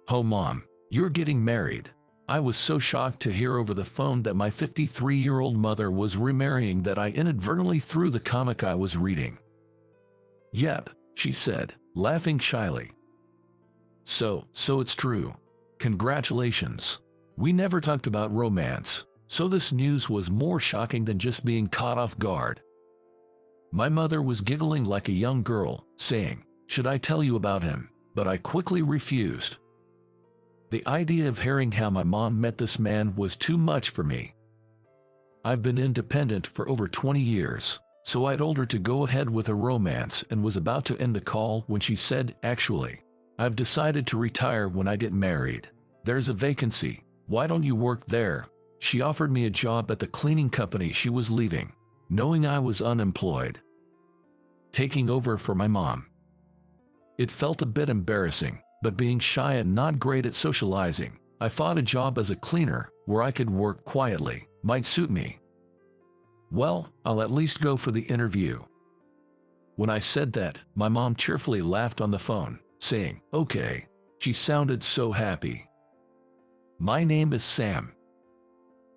"Oh mom, you're getting married." I was so shocked to hear over the phone that my 53-year-old mother was remarrying that I inadvertently threw the comic I was reading. "Yep," she said, laughing shyly. So it's true. Congratulations. We never talked about romance, so this news was more shocking than just being caught off guard. My mother was giggling like a young girl, saying, "Should I tell you about him?" But I quickly refused. The idea of hearing how my mom met this man was too much for me. I've been independent for over 20 years, so I told her to go ahead with a romance and was about to end the call when she said, "Actually, I've decided to retire when I get married. There's a vacancy. Why don't you work there?" She offered me a job at the cleaning company she was leaving, knowing I was unemployed. Taking over for my mom. It felt a bit embarrassing, but being shy and not great at socializing, I thought a job as a cleaner, where I could work quietly, might suit me. Well, I'll at least go for the interview. When I said that, my mom cheerfully laughed on the phone, saying, "Okay." She sounded so happy. My name is Sam.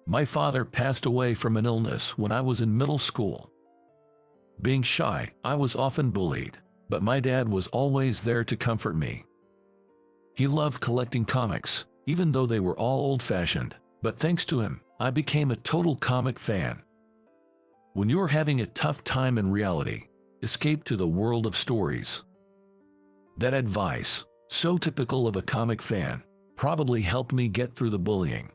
My father passed away from an illness when I was in middle school. Being shy, I was often bullied, but my dad was always there to comfort me. He loved collecting comics, even though they were all old-fashioned, but thanks to him, I became a total comic fan. When you're having a tough time in reality, escape to the world of stories. That advice, so typical of a comic fan, probably helped me get through the bullying.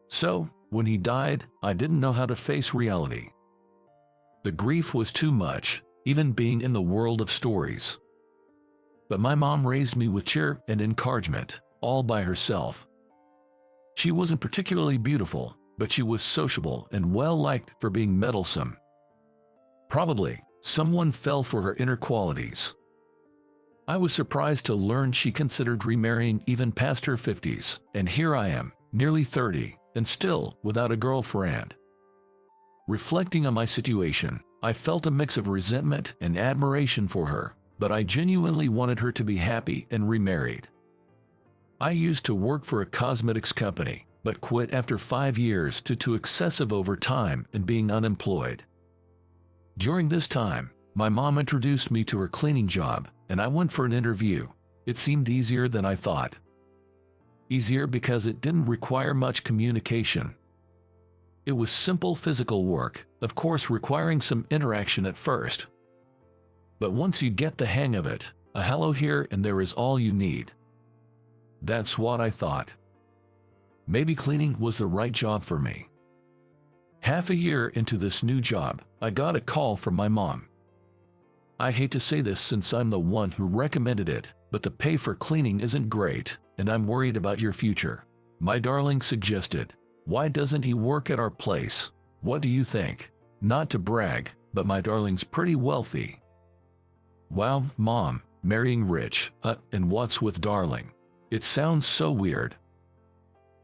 So, when he died, I didn't know how to face reality. The grief was too much, even being in the world of stories. But my mom raised me with cheer and encouragement, all by herself. She wasn't particularly beautiful, but she was sociable and well-liked for being meddlesome. Probably, someone fell for her inner qualities. I was surprised to learn she considered remarrying even past her 50s, and here I am, nearly 30, and still without a girlfriend. Reflecting on my situation, I felt a mix of resentment and admiration for her, but I genuinely wanted her to be happy and remarried. I used to work for a cosmetics company, but quit after 5 years due to excessive overtime and being unemployed. During this time, my mom introduced me to her cleaning job, and I went for an interview. It seemed easier than I thought. Easier because it didn't require much communication. It was simple physical work, of course requiring some interaction at first. But once you get the hang of it, a hello here and there is all you need. That's what I thought. Maybe cleaning was the right job for me. Half a year into this new job, I got a call from my mom. I hate to say this since I'm the one who recommended it, but the pay for cleaning isn't great, and I'm worried about your future. My darling suggested, "Why doesn't he work at our place? What do you think?" Not to brag, but my darling's pretty wealthy. Wow, Mom, marrying rich, and what's with darling? It sounds so weird.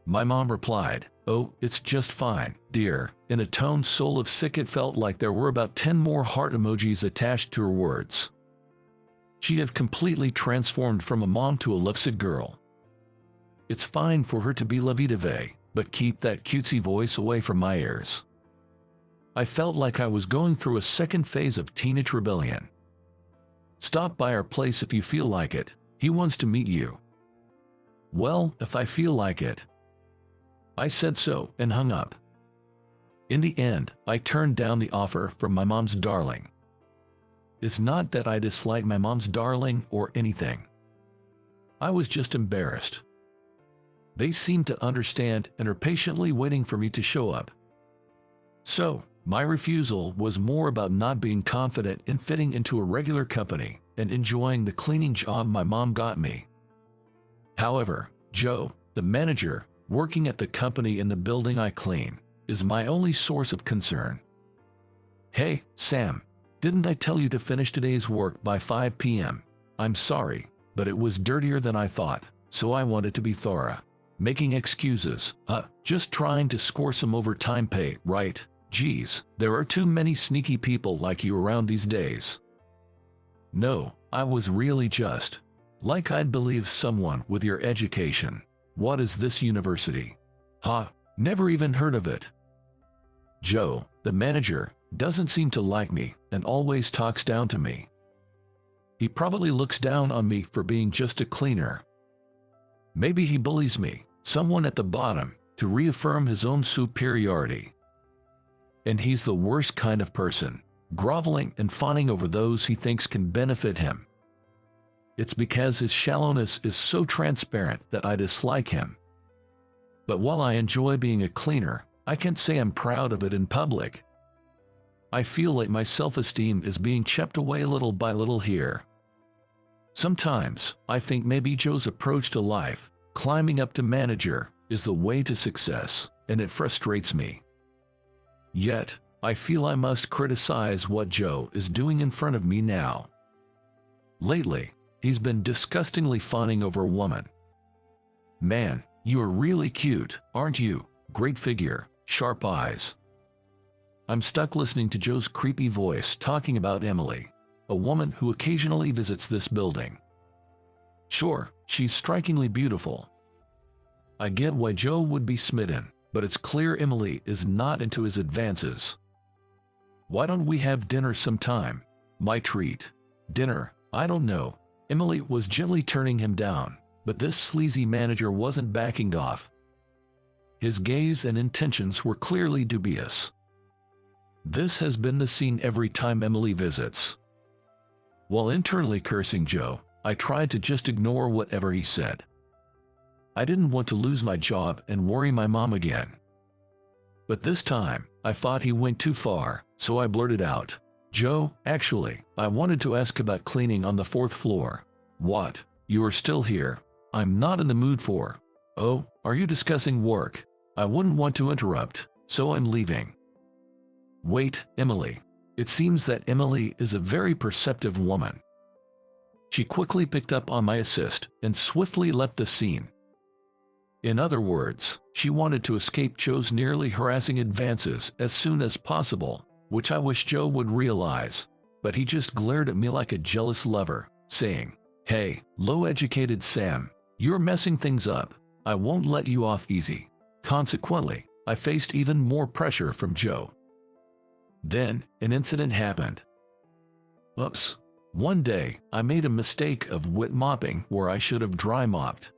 My mom replied, "Oh, it's just fine, dear," in a tone so of sick it felt like there were about 10 more heart emojis attached to her words. She had completely transformed from a mom to a lovesick girl. It's fine for her to be lovey-dovey, but keep that cutesy voice away from my ears. I felt like I was going through a second phase of teenage rebellion. "Stop by our place if you feel like it. He wants to meet you." Well, if I feel like it. I said so and hung up. In the end, I turned down the offer from my mom's darling. It's not that I dislike my mom's darling or anything. I was just embarrassed. They seemed to understand and are patiently waiting for me to show up. So, my refusal was more about not being confident in fitting into a regular company and enjoying the cleaning job my mom got me. However, Joe, the manager, working at the company in the building I clean, is my only source of concern. "Hey, Sam, didn't I tell you to finish today's work by 5 p.m.? I'm sorry, but it was dirtier than I thought, so I wanted to be thorough." Making excuses, just trying to score some overtime pay, right? Geez, there are too many sneaky people like you around these days. No, I was really just Like I'd believe someone with your education. What is this university? Ha, never even heard of it. Joe, the manager, doesn't seem to like me and always talks down to me. He probably looks down on me for being just a cleaner. Maybe he bullies me, someone at the bottom, to reaffirm his own superiority. And he's the worst kind of person, groveling and fawning over those he thinks can benefit him. It's because his shallowness is so transparent that I dislike him. But while I enjoy being a cleaner, I can't say I'm proud of it in public. I feel like my self-esteem is being chipped away little by little here. Sometimes, I think maybe Joe's approach to life, climbing up to manager, is the way to success, and it frustrates me. Yet, I feel I must criticize what Joe is doing in front of me now. Lately, he's been disgustingly fawning over a woman. Man, you are really cute, aren't you? Great figure, sharp eyes. I'm stuck listening to Joe's creepy voice talking about Emily, a woman who occasionally visits this building. Sure, she's strikingly beautiful. I get why Joe would be smitten, but it's clear Emily is not into his advances. Why don't we have dinner sometime? My treat. Dinner, I don't know. Emily was gently turning him down, but this sleazy manager wasn't backing off. His gaze and intentions were clearly dubious. This has been the scene every time Emily visits. While internally cursing Joe, I tried to just ignore whatever he said. I didn't want to lose my job and worry my mom again. But this time, I thought he went too far, so I blurted out, "Joe, actually, I wanted to ask about cleaning on the 4th floor." "What? You are still here? I'm not in the mood for." "Oh, are you discussing work? I wouldn't want to interrupt, so I'm leaving." Wait, Emily. It seems that Emily is a very perceptive woman. She quickly picked up on my assist and swiftly left the scene. In other words, she wanted to escape Joe's nearly harassing advances as soon as possible, which I wish Joe would realize, but he just glared at me like a jealous lover, saying, "Hey, low-educated Sam, you're messing things up. I won't let you off easy." Consequently, I faced even more pressure from Joe. Then, an incident happened. Oops. One day, I made a mistake of wet mopping where I should have dry mopped.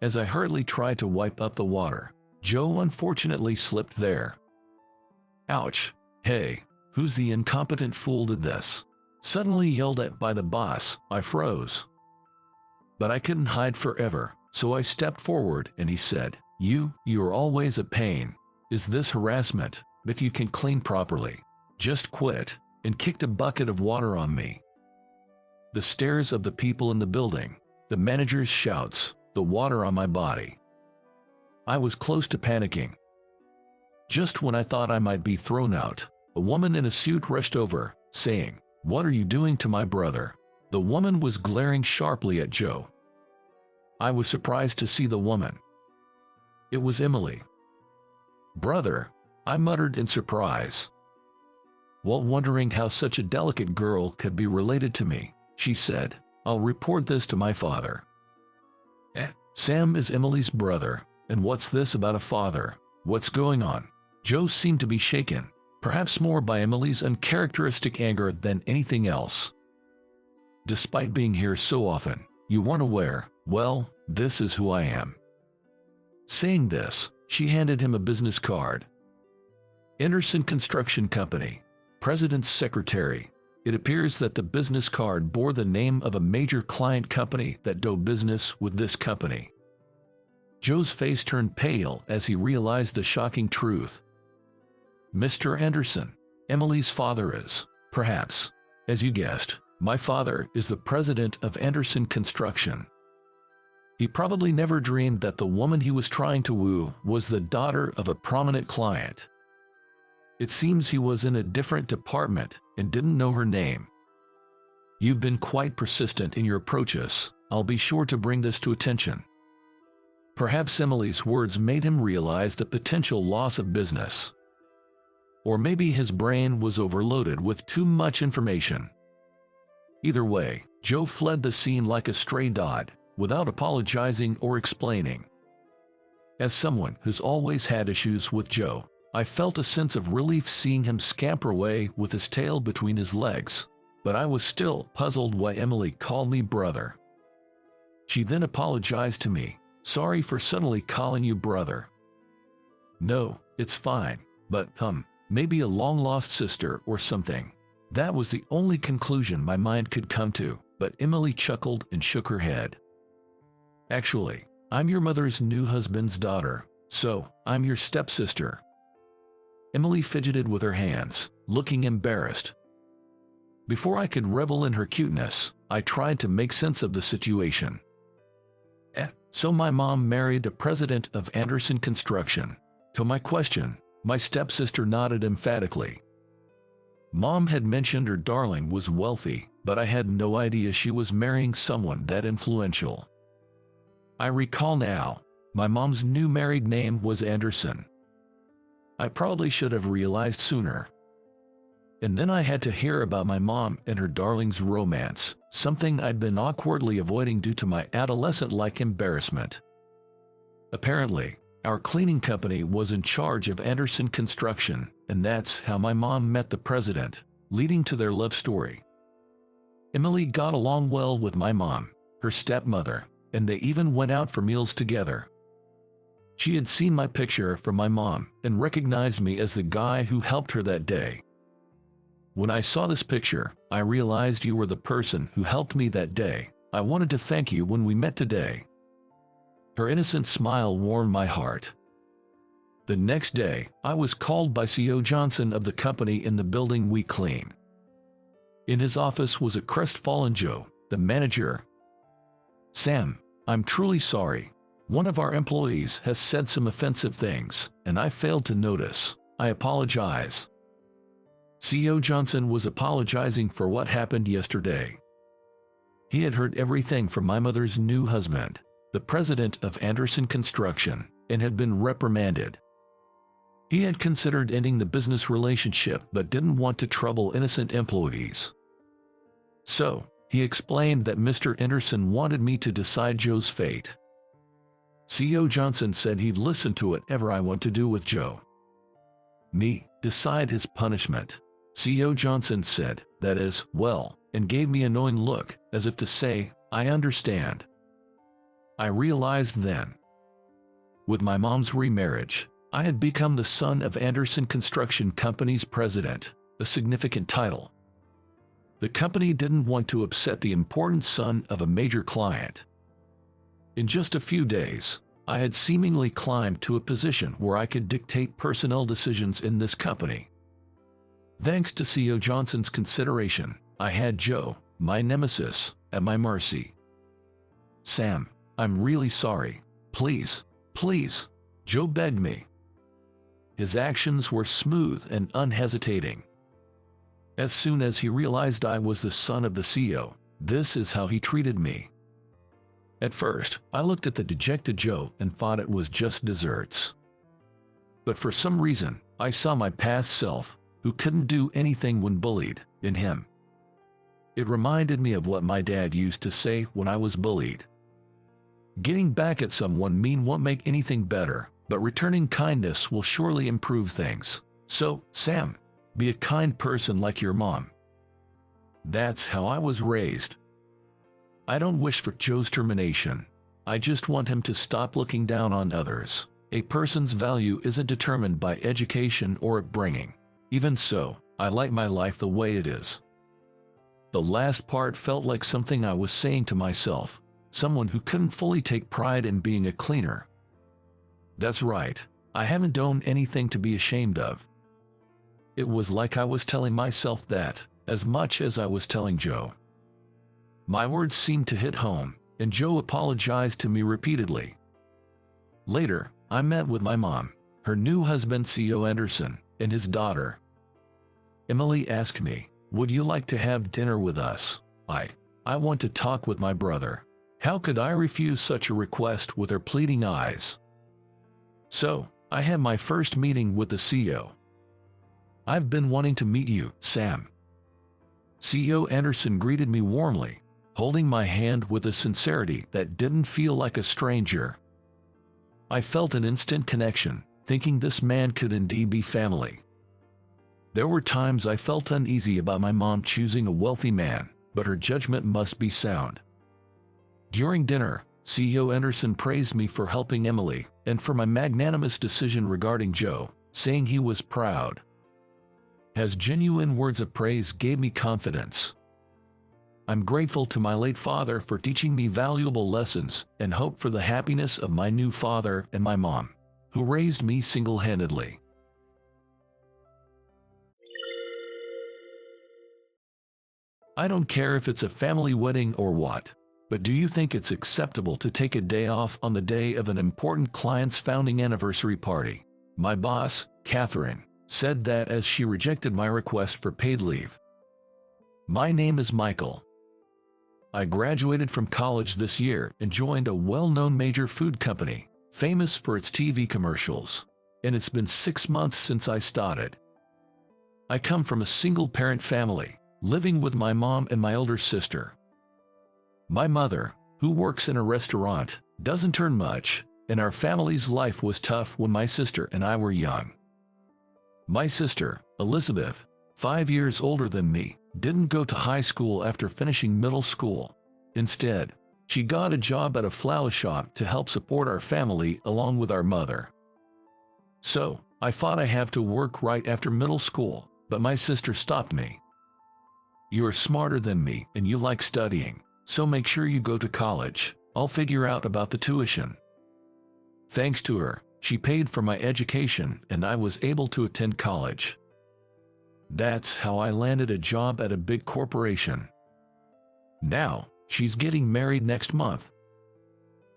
As I hurriedly tried to wipe up the water, Joe unfortunately slipped there. Ouch. Hey, who's the incompetent fool did this? Suddenly yelled at by the boss, I froze. But I couldn't hide forever, so I stepped forward and he said, You're always a pain. Is this harassment? If you can clean properly, just quit," and kicked a bucket of water on me. The stares of the people in the building, the manager's shouts, the water on my body. I was close to panicking. Just when I thought I might be thrown out, a woman in a suit rushed over, saying, "What are you doing to my brother?" The woman was glaring sharply at Joe. I was surprised to see the woman. It was Emily. "Brother," I muttered in surprise. While wondering how such a delicate girl could be related to me, she said, "I'll report this to my father." Sam is Emily's brother, and what's this about a father? What's going on? Joe seemed to be shaken, perhaps more by Emily's uncharacteristic anger than anything else. "Despite being here so often, you weren't aware. Well, this is who I am." Saying this, she handed him a business card. Anderson Construction Company, President's Secretary. It appears that the business card bore the name of a major client company that do business with this company. Joe's face turned pale as he realized the shocking truth. "Mr. Anderson, Emily's father is, perhaps, as you guessed, my father is the president of Anderson Construction." He probably never dreamed that the woman he was trying to woo was the daughter of a prominent client. It seems he was in a different department and didn't know her name. "You've been quite persistent in your approaches. I'll be sure to bring this to attention." Perhaps Emily's words made him realize the potential loss of business. Or maybe his brain was overloaded with too much information. Either way, Joe fled the scene like a stray dog, without apologizing or explaining. As someone who's always had issues with Joe, I felt a sense of relief seeing him scamper away with his tail between his legs, but I was still puzzled why Emily called me brother. She then apologized to me. "Sorry for suddenly calling you brother." "No, it's fine, but maybe a long-lost sister or something." That was the only conclusion my mind could come to, but Emily chuckled and shook her head. "Actually, I'm your mother's new husband's daughter, so I'm your stepsister." Emily fidgeted with her hands, looking embarrassed. Before I could revel in her cuteness, I tried to make sense of the situation. So my mom married the president of Anderson Construction. To my question, my stepsister nodded emphatically. Mom had mentioned her darling was wealthy, but I had no idea she was marrying someone that influential. I recall now, my mom's new married name was Anderson. I probably should have realized sooner. And then I had to hear about my mom and her darling's romance, something I'd been awkwardly avoiding due to my adolescent-like embarrassment. Apparently, our cleaning company was in charge of Anderson Construction, and that's how my mom met the president, leading to their love story. Emily got along well with my mom, her stepmother, and they even went out for meals together. She had seen my picture from my mom and recognized me as the guy who helped her that day. "When I saw this picture, I realized you were the person who helped me that day. I wanted to thank you when we met today." Her innocent smile warmed my heart. The next day, I was called by C.O. Johnson of the company in the building we clean. In his office was a crestfallen Joe, the manager. "Sam, I'm truly sorry. One of our employees has said some offensive things, and I failed to notice. I apologize." C.O. Johnson was apologizing for what happened yesterday. He had heard everything from my mother's new husband, the president of Anderson Construction, and had been reprimanded. He had considered ending the business relationship but didn't want to trouble innocent employees. So, he explained that Mr. Anderson wanted me to decide Joe's fate. C.O. Johnson said he'd listen to whatever I want to do with Joe. Me, decide his punishment. C.O. Johnson said, that is, well, and gave me a knowing look, as if to say, I understand. I realized then. With my mom's remarriage, I had become the son of Anderson Construction Company's president, a significant title. The company didn't want to upset the important son of a major client. In just a few days, I had seemingly climbed to a position where I could dictate personnel decisions in this company. Thanks to C.O. Johnson's consideration, I had Joe, my nemesis, at my mercy. "Sam, I'm really sorry. Please, please," Joe begged me. His actions were smooth and unhesitating. As soon as he realized I was the son of the CEO, this is how he treated me. At first, I looked at the dejected Joe and thought it was just desserts. But for some reason, I saw my past self, who couldn't do anything when bullied, in him. It reminded me of what my dad used to say when I was bullied. Getting back at someone mean won't make anything better, but returning kindness will surely improve things. So, Sam, be a kind person like your mom. That's how I was raised. I don't wish for Joe's termination. I just want him to stop looking down on others. A person's value isn't determined by education or upbringing. Even so, I like my life the way it is. The last part felt like something I was saying to myself, someone who couldn't fully take pride in being a cleaner. That's right, I haven't done anything to be ashamed of. It was like I was telling myself that, as much as I was telling Joe. My words seemed to hit home, and Joe apologized to me repeatedly. Later, I met with my mom, her new husband C.O. Anderson, and his daughter. Emily asked me, "Would you like to have dinner with us?" I want to talk with my brother. How could I refuse such a request with her pleading eyes? So, I had my first meeting with the CEO. "I've been wanting to meet you, Sam." CEO Anderson greeted me warmly, holding my hand with a sincerity that didn't feel like a stranger. I felt an instant connection, thinking this man could indeed be family. There were times I felt uneasy about my mom choosing a wealthy man, but her judgment must be sound. During dinner, CEO Anderson praised me for helping Emily and for my magnanimous decision regarding Joe, saying he was proud. His genuine words of praise gave me confidence. I'm grateful to my late father for teaching me valuable lessons and hope for the happiness of my new father and my mom, who raised me single-handedly. I don't care if it's a family wedding or what, but do you think it's acceptable to take a day off on the day of an important client's founding anniversary party? My boss, Catherine, said that as she rejected my request for paid leave. My name is Michael. I graduated from college this year and joined a well-known major food company, famous for its TV commercials, and it's been 6 months since I started. I come from a single-parent family, living with my mom and my older sister. My mother, who works in a restaurant, doesn't earn much, and our family's life was tough when my sister and I were young. My sister, Elizabeth, 5 years older than me, didn't go to high school after finishing middle school. Instead, she got a job at a flower shop to help support our family along with our mother. So, I thought I have to work right after middle school, but my sister stopped me. You're smarter than me and you like studying, so make sure you go to college. I'll figure out about the tuition. Thanks to her, she paid for my education and I was able to attend college. That's how I landed a job at a big corporation. Now, she's getting married next month.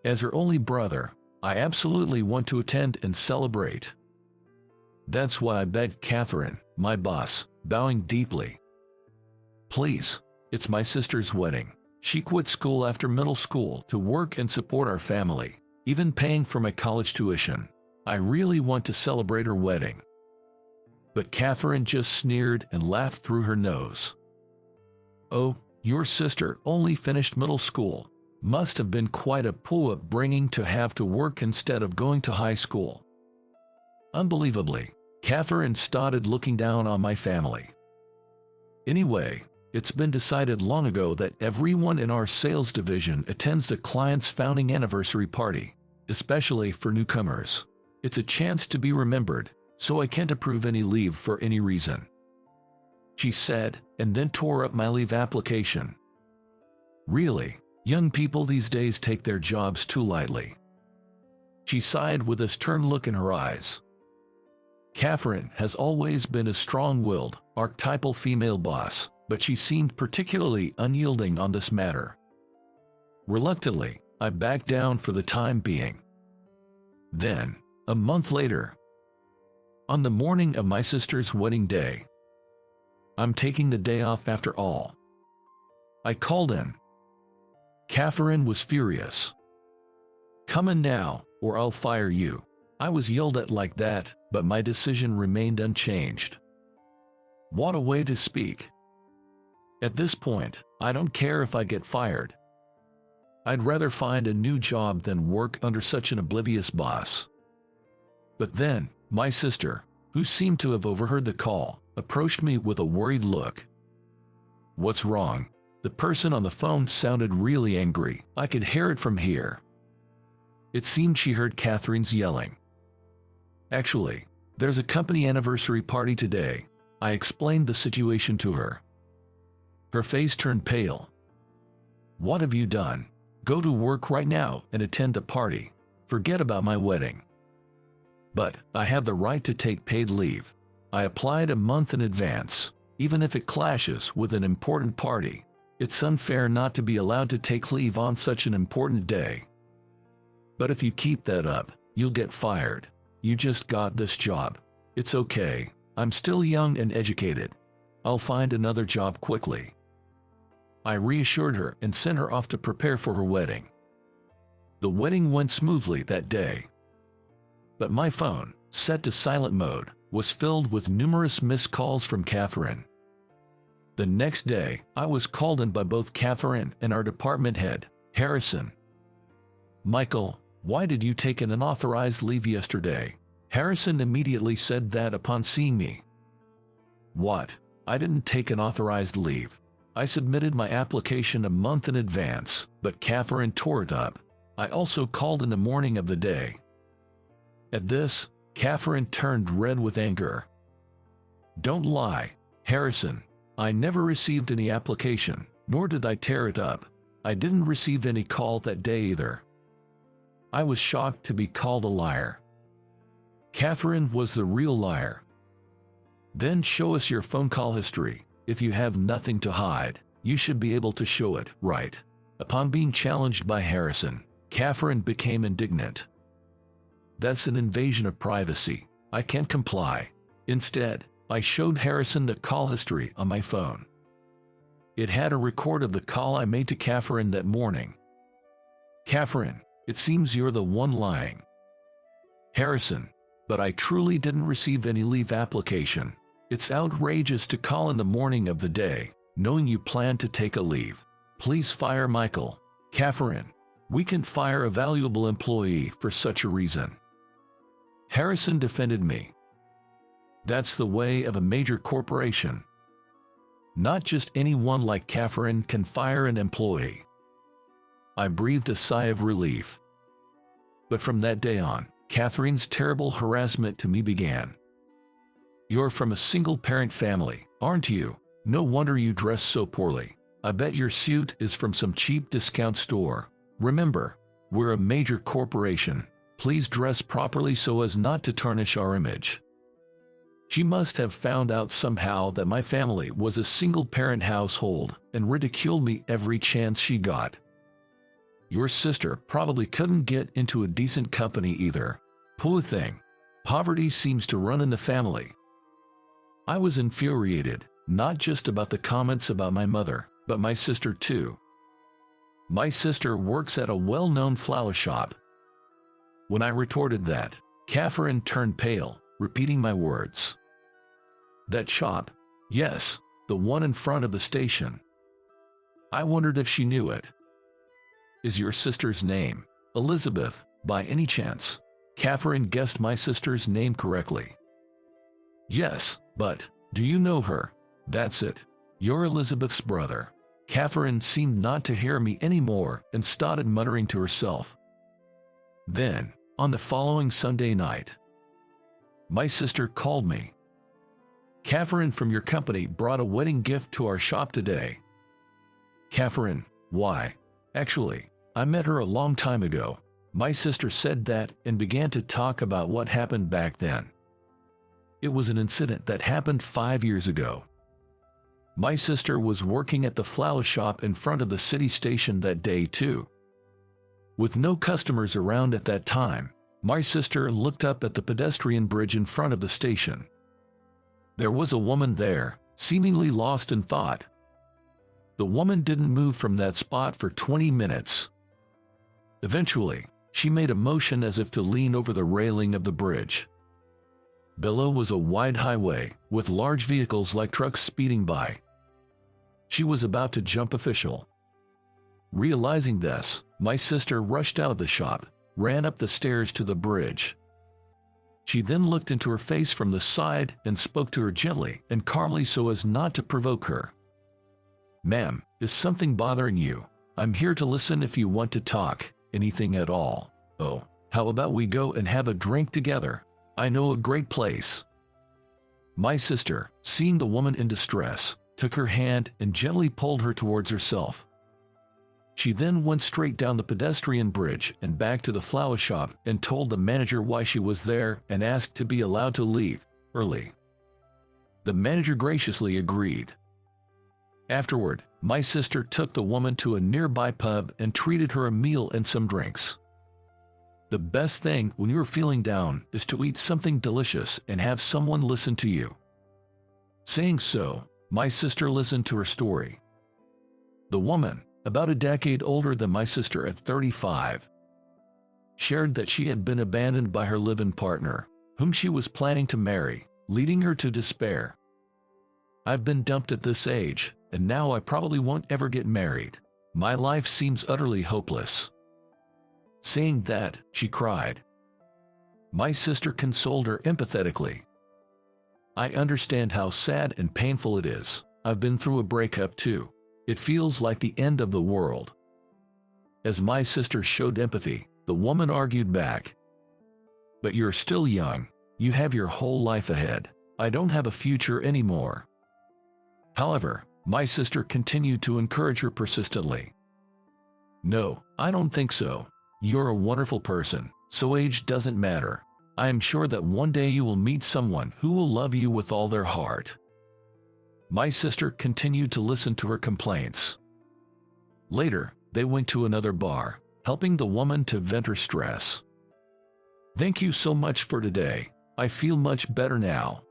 As her only brother, I absolutely want to attend and celebrate. That's why I begged Catherine, my boss, bowing deeply. Please, it's my sister's wedding. She quit school after middle school to work and support our family, even paying for my college tuition. I really want to celebrate her wedding. But Catherine just sneered and laughed through her nose. Oh, your sister only finished middle school. Must have been quite a poor upbringing to have to work instead of going to high school. Unbelievably, Catherine started looking down on my family. Anyway, it's been decided long ago that everyone in our sales division attends the client's founding anniversary party, especially for newcomers. It's a chance to be remembered, so I can't approve any leave for any reason, she said, and then tore up my leave application. Really, young people these days take their jobs too lightly. She sighed with a stern look in her eyes. Catherine has always been a strong-willed, archetypal female boss, but she seemed particularly unyielding on this matter. Reluctantly, I backed down for the time being. Then, a month later, on the morning of my sister's wedding day, I'm taking the day off after all. I called in. Catherine was furious. Come in now, or I'll fire you. I was yelled at like that, but my decision remained unchanged. What a way to speak. At this point, I don't care if I get fired. I'd rather find a new job than work under such an oblivious boss. But then, my sister, who seemed to have overheard the call, approached me with a worried look. What's wrong? The person on the phone sounded really angry. I could hear it from here. It seemed she heard Catherine's yelling. Actually, there's a company anniversary party today. I explained the situation to her. Her face turned pale. What have you done? Go to work right now and attend the party. Forget about my wedding. But I have the right to take paid leave. I applied a month in advance, even if it clashes with an important party. It's unfair not to be allowed to take leave on such an important day. But if you keep that up, you'll get fired. You just got this job. It's okay. I'm still young and educated. I'll find another job quickly. I reassured her and sent her off to prepare for her wedding. The wedding went smoothly that day. But my phone, set to silent mode, was filled with numerous missed calls from Catherine. The next day, I was called in by both Catherine and our department head, Harrison. "Michael, why did you take an unauthorized leave yesterday?" Harrison immediately said that upon seeing me. "What? I didn't take an authorized leave. I submitted my application a month in advance," but Catherine tore it up. "I also called in the morning of the day." At this, Catherine turned red with anger. "Don't lie, Harrison. I never received any application, nor did I tear it up. I didn't receive any call that day either." I was shocked to be called a liar. Catherine was the real liar. "Then show us your phone call history. If you have nothing to hide, you should be able to show it, right?" Upon being challenged by Harrison, Catherine became indignant. "That's an invasion of privacy. I can't comply." Instead, I showed Harrison the call history on my phone. It had a record of the call I made to Catherine that morning. "Catherine, it seems you're the one lying." Harrison, "But I truly didn't receive any leave application. It's outrageous to call in the morning of the day, knowing you plan to take a leave. Please fire Michael." Catherine, "We can fire a valuable employee for such a reason." Harrison defended me. "That's the way of a major corporation. Not just anyone like Catherine can fire an employee." I breathed a sigh of relief. But from that day on, Catherine's terrible harassment to me began. "You're from a single-parent family, aren't you? No wonder you dress so poorly. I bet your suit is from some cheap discount store. Remember, we're a major corporation. Please dress properly so as not to tarnish our image." She must have found out somehow that my family was a single-parent household and ridiculed me every chance she got. Your sister probably couldn't get into a decent company either. Poor thing. Poverty seems to run in the family. I was infuriated, not just about the comments about my mother, but my sister too. My sister works at a well-known flower shop. When I retorted that, Catherine turned pale, repeating my words. "That shop? Yes, the one in front of the station." I wondered if she knew it. "Is your sister's name Elizabeth, by any chance?" Catherine guessed my sister's name correctly. "Yes, but do you know her?" "That's it. You're Elizabeth's brother." Catherine seemed not to hear me anymore and started muttering to herself. Then, on the following Sunday night, my sister called me. "Catherine from your company brought a wedding gift to our shop today." Catherine, "Why? Actually, I met her a long time ago." My sister said that and began to talk about what happened back then. It was an incident that happened 5 years ago. My sister was working at the flower shop in front of the city station that day too. With no customers around at that time, my sister looked up at the pedestrian bridge in front of the station. There was a woman there, seemingly lost in thought. The woman didn't move from that spot for 20 minutes. Eventually, she made a motion as if to lean over the railing of the bridge. Below was a wide highway, with large vehicles like trucks speeding by. She was about to jump official. Realizing this, my sister rushed out of the shop, ran up the stairs to the bridge. She then looked into her face from the side and spoke to her gently and calmly so as not to provoke her. "Ma'am, is something bothering you? I'm here to listen if you want to talk, anything at all. Oh, how about we go and have a drink together? I know a great place." My sister, seeing the woman in distress, took her hand and gently pulled her towards herself. She then went straight down the pedestrian bridge and back to the flower shop and told the manager why she was there and asked to be allowed to leave early. The manager graciously agreed. Afterward, my sister took the woman to a nearby pub and treated her a meal and some drinks. The best thing when you're feeling down is to eat something delicious and have someone listen to you. Saying so, my sister listened to her story. The woman, about a decade older than my sister at 35, shared that she had been abandoned by her live-in partner, whom she was planning to marry, leading her to despair. I've been dumped at this age, and now I probably won't ever get married. My life seems utterly hopeless." Saying that, she cried. My sister consoled her empathetically. "I understand how sad and painful it is. I've been through a breakup too. It feels like the end of the world." As my sister showed empathy, the woman argued back. "But you're still young. You have your whole life ahead. I don't have a future anymore." However, my sister continued to encourage her persistently. "No, I don't think so. You're a wonderful person, so age doesn't matter. I am sure that one day you will meet someone who will love you with all their heart." My sister continued to listen to her complaints. Later, they went to another bar, helping the woman to vent her stress. "Thank you so much for today. I feel much better now,"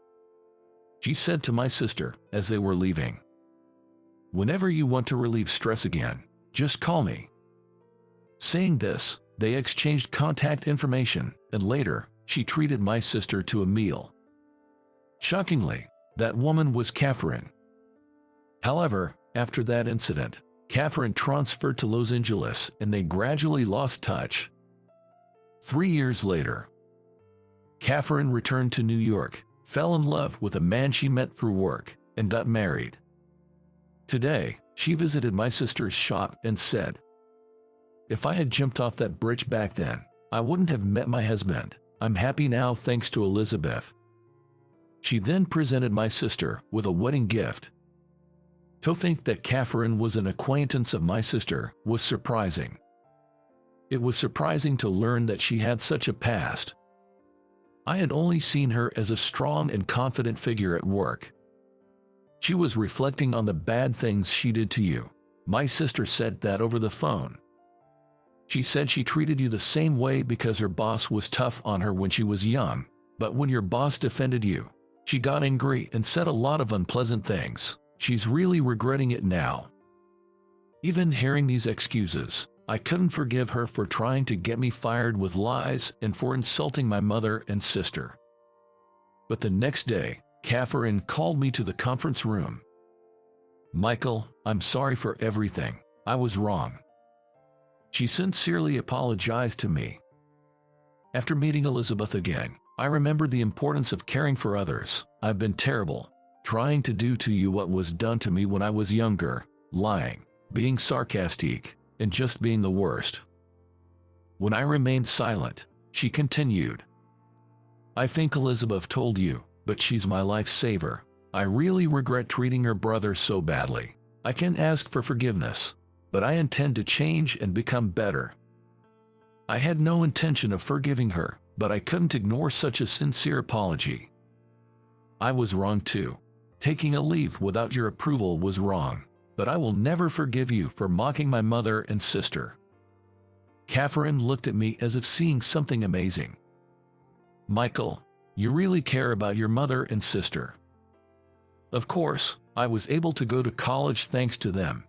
she said to my sister as they were leaving. "Whenever you want to relieve stress again, just call me." Saying this, they exchanged contact information, and later, she treated my sister to a meal. Shockingly, that woman was Catherine. However, after that incident, Catherine transferred to Los Angeles and they gradually lost touch. 3 years later, Catherine returned to New York, fell in love with a man she met through work, and got married. Today, she visited my sister's shop and said, "If I had jumped off that bridge back then, I wouldn't have met my husband. I'm happy now thanks to Elizabeth." She then presented my sister with a wedding gift. To think that Catherine was an acquaintance of my sister was surprising. It was surprising to learn that she had such a past. I had only seen her as a strong and confident figure at work. "She was reflecting on the bad things she did to you." My sister said that over the phone. She said she treated you the same way because her boss was tough on her when she was young, but when your boss defended you, she got angry and said a lot of unpleasant things. She's really regretting it now. Even hearing these excuses, I couldn't forgive her for trying to get me fired with lies and for insulting my mother and sister. But the next day, Catherine called me to the conference room. "Michael, I'm sorry for everything. I was wrong." She sincerely apologized to me. After meeting Elizabeth again, I remembered the importance of caring for others. "I've been terrible, trying to do to you what was done to me when I was younger, lying, being sarcastic, and just being the worst." When I remained silent, she continued, "I think Elizabeth told you, but she's my lifesaver. I really regret treating her brother so badly. I can ask for forgiveness, but I intend to change and become better." I had no intention of forgiving her, but I couldn't ignore such a sincere apology. "I was wrong too. Taking a leave without your approval was wrong, but I will never forgive you for mocking my mother and sister." Catherine looked at me as if seeing something amazing. "Michael, you really care about your mother and sister." Of course, I was able to go to college thanks to them.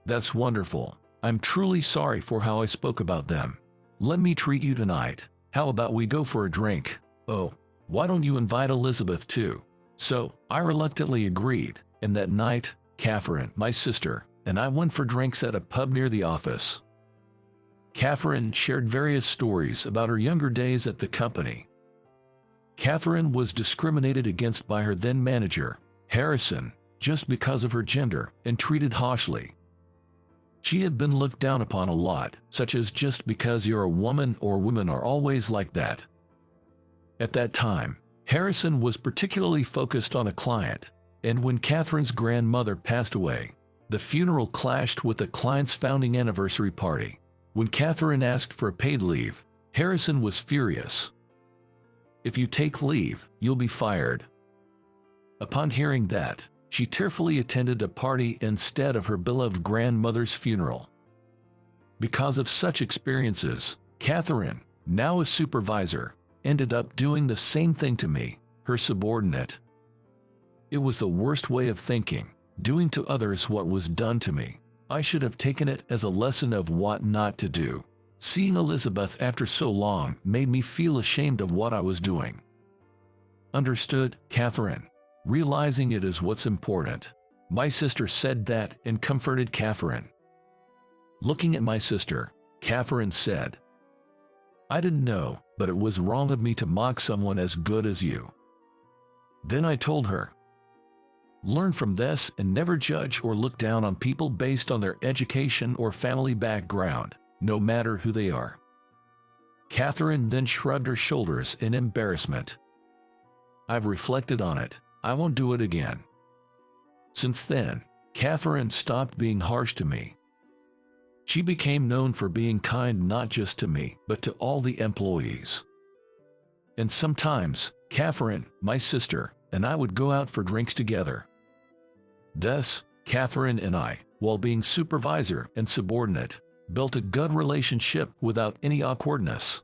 "That's wonderful. I'm truly sorry for how I spoke about them. Let me treat you tonight. How about we go for a drink? Oh, why don't you invite Elizabeth too?" So, I reluctantly agreed, and that night, Catherine, my sister, and I went for drinks at a pub near the office. Catherine shared various stories about her younger days at the company. Catherine was discriminated against by her then manager, Harrison, just because of her gender, and treated harshly. She had been looked down upon a lot, such as just because you're a woman or women are always like that. At that time, Harrison was particularly focused on a client, and when Catherine's grandmother passed away, the funeral clashed with the client's founding anniversary party. When Catherine asked for paid leave, Harrison was furious. "If you take leave, you'll be fired." Upon hearing that, she tearfully attended a party instead of her beloved grandmother's funeral. Because of such experiences, Catherine, now a supervisor, ended up doing the same thing to me, her subordinate. It was the worst way of thinking, doing to others what was done to me. I should have taken it as a lesson of what not to do. Seeing Elizabeth after so long made me feel ashamed of what I was doing. "Understood, Catherine. Realizing it is what's important. My sister said that and comforted Catherine. Looking at my sister, Catherine said, "I didn't know, but it was wrong of me to mock someone as good as you." Then I told her, "Learn from this and never judge or look down on people based on their education or family background, no matter who they are." Catherine then shrugged her shoulders in embarrassment. I've reflected on it. I won't do it again. Since then, Catherine stopped being harsh to me. She became known for being kind not just to me, but to all the employees. And sometimes, Catherine, my sister, and I would go out for drinks together. Thus, Catherine and I, while being supervisor and subordinate, built a good relationship without any awkwardness.